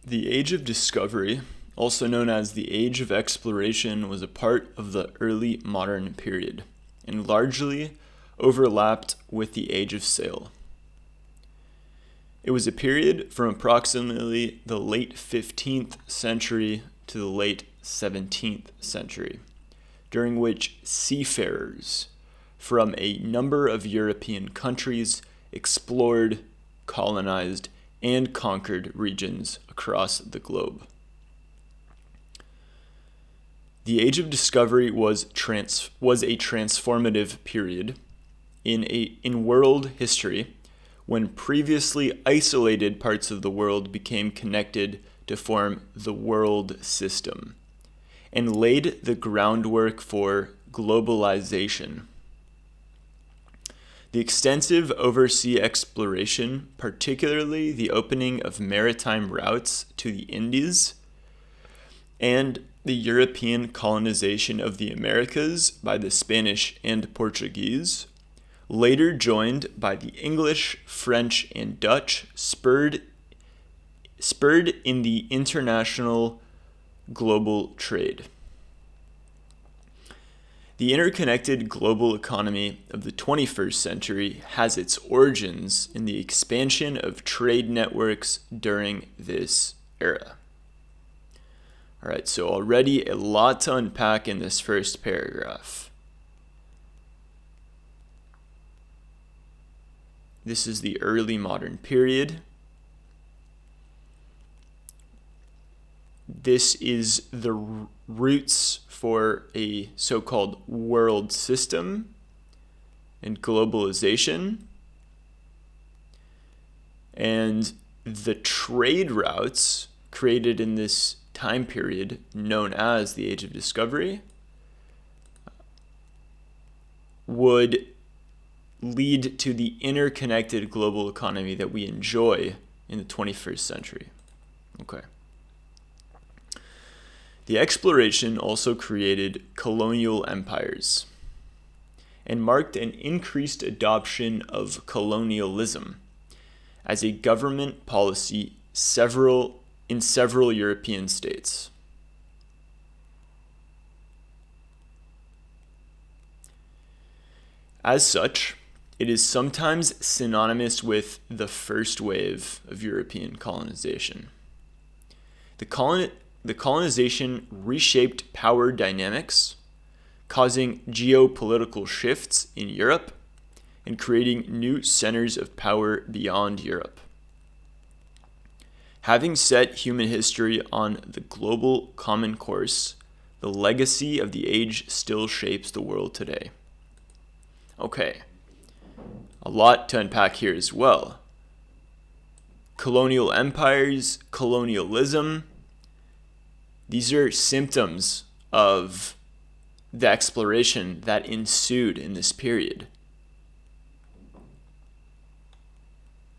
The Age of Discovery, also known as the Age of Exploration, was a part of the early modern period and largely overlapped with the Age of Sail. It was a period from approximately the late 15th century to the late 17th century, during which seafarers from a number of European countries explored, colonized, and conquered regions across the globe. The Age of Discovery was a transformative period in world history when previously isolated parts of the world became connected to form the world system and laid the groundwork for globalization. The extensive overseas exploration, particularly the opening of maritime routes to the Indies, and the European colonization of the Americas by the Spanish and Portuguese, later joined by the English, French, and Dutch, spurred in the international global trade. The interconnected global economy of the 21st century has its origins in the expansion of trade networks during this era. All right, so already a lot to unpack in this first paragraph. This is the early modern period. This is the roots for a so-called world system and globalization. And the trade routes created in this time period, known as the Age of Discovery, would lead to the interconnected global economy that we enjoy in the 21st century. Okay. The exploration also created colonial empires and marked an increased adoption of colonialism as a government policy in several European states. As such, it is sometimes synonymous with the first wave of European colonization. The colonization reshaped power dynamics, causing geopolitical shifts in Europe and creating new centers of power beyond Europe. Having set human history on the global common course, the legacy of the age still shapes the world today. Okay, a lot to unpack here as well. Colonial empires, colonialism, these are symptoms of the exploration that ensued in this period.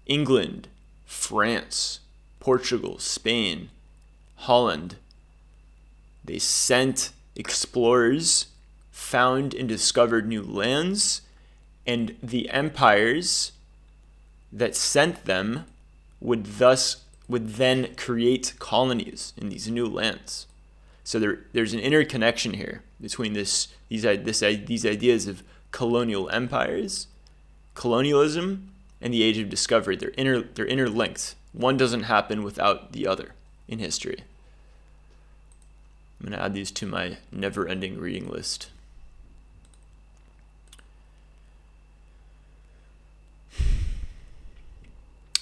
England, France, Portugal, Spain, Holland, they sent explorers, found and discovered new lands, and the empires that sent them would then create colonies in these new lands. So there's an interconnection here between these ideas of colonial empires, colonialism, and the Age of Discovery. They're interlinked. One doesn't happen without the other in history. I'm going to add these to my never-ending reading list.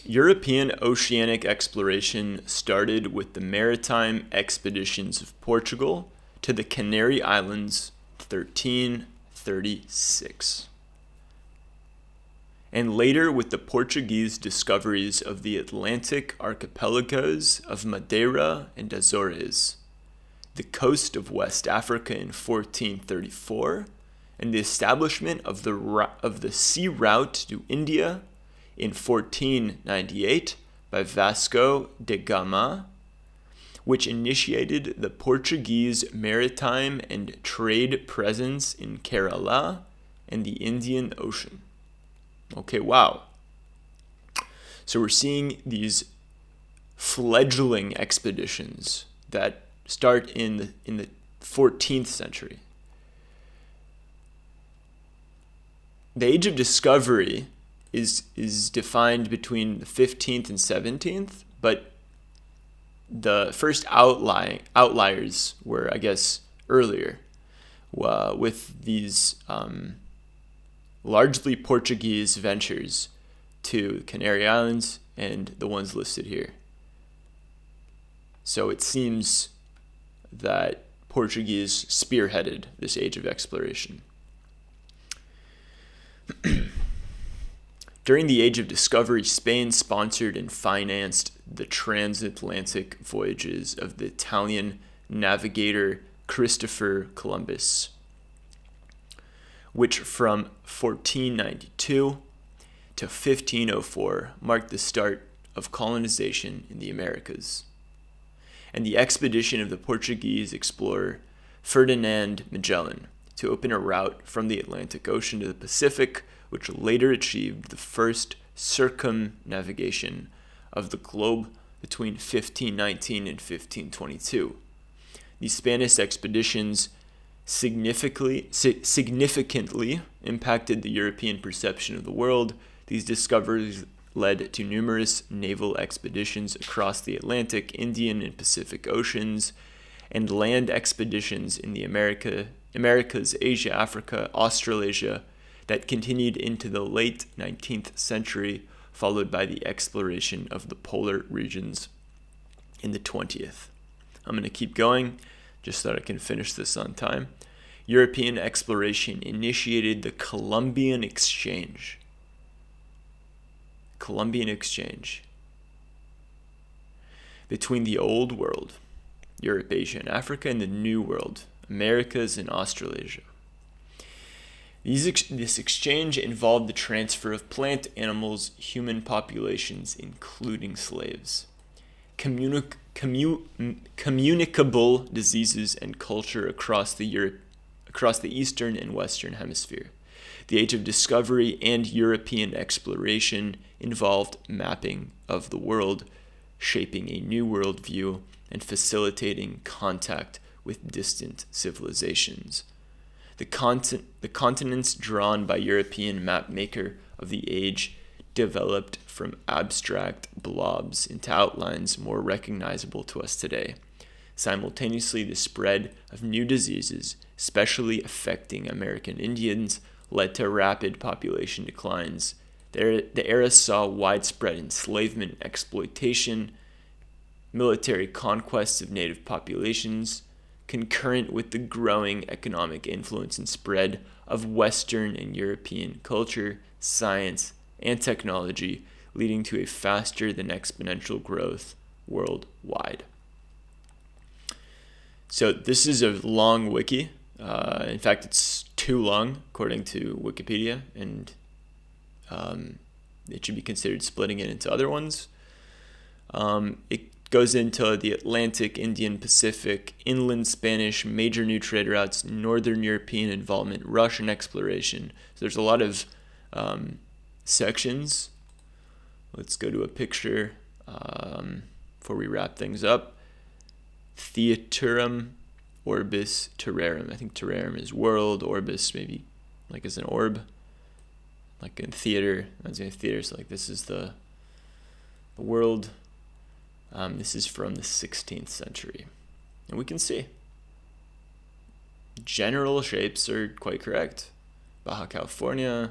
European oceanic exploration started with the maritime expeditions of Portugal to the Canary Islands 1336, and later with the Portuguese discoveries of the Atlantic archipelagos of Madeira and Azores, the coast of West Africa in 1434, and the establishment of the sea route to India in 1498 by Vasco da Gama, which initiated the Portuguese maritime and trade presence in Kerala and the Indian Ocean. Okay, wow. So we're seeing these fledgling expeditions that start in the 14th century. The Age of Discovery is defined between the 15th and 17th, but the first outliers were, I guess, earlier, with these largely Portuguese ventures to Canary Islands and the ones listed here. So it seems that Portuguese spearheaded this age of exploration. During the Age of Discovery, Spain sponsored and financed the transatlantic voyages of the Italian navigator Christopher Columbus, which from 1492 to 1504 marked the start of colonization in the Americas. And the expedition of the Portuguese explorer Ferdinand Magellan to open a route from the Atlantic Ocean to the Pacific, which later achieved the first circumnavigation of the globe between 1519 and 1522. These Spanish expeditions significantly impacted the European perception of the world. These discoveries led to numerous naval expeditions across the Atlantic, Indian, and Pacific Oceans, and land expeditions in the Americas, Asia, Africa, Australasia, that continued into the late 19th century, followed by the exploration of the polar regions in the 20th. I'm going to keep going just so that I can finish this on time. European exploration initiated the Columbian Exchange. Between the Old World, Europe, Asia, and Africa, and the New World, Americas and Australasia. This exchange involved the transfer of plant, animals, human populations, including slaves, communicable diseases, and culture across the Eastern and Western Hemisphere. The Age of Discovery and European exploration involved mapping of the world, shaping a new worldview, and facilitating contact with distant civilizations. The continents drawn by European mapmaker of the age developed from abstract blobs into outlines more recognizable to us today. Simultaneously, the spread of new diseases, especially affecting American Indians, led to rapid population declines. The era saw widespread enslavement, exploitation, military conquests of native populations, concurrent with the growing economic influence and spread of Western and European culture, science, and technology, leading to a faster than exponential growth worldwide. So this is a long wiki. In fact, it's too long, according to Wikipedia, and it should be considered splitting it into other ones. It goes into the Atlantic, Indian, Pacific, inland Spanish, major new trade routes, Northern European involvement, Russian exploration. So there's a lot of sections. Let's go to a picture before we wrap things up. Theaterum orbis terrarum. I think terrarum is world, orbis maybe like as an orb, like in theater. I was in theater, so like this is the world. This is from the 16th century. And we can see general shapes are quite correct. Baja California,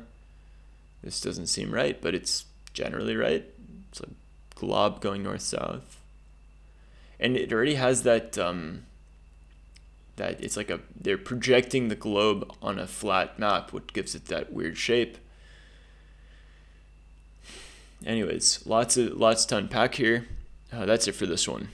this doesn't seem right, but it's generally right. It's a glob going north-south. And it already has that, that it's like they're projecting the globe on a flat map, which gives it that weird shape. Anyways, lots to unpack here. That's it for this one.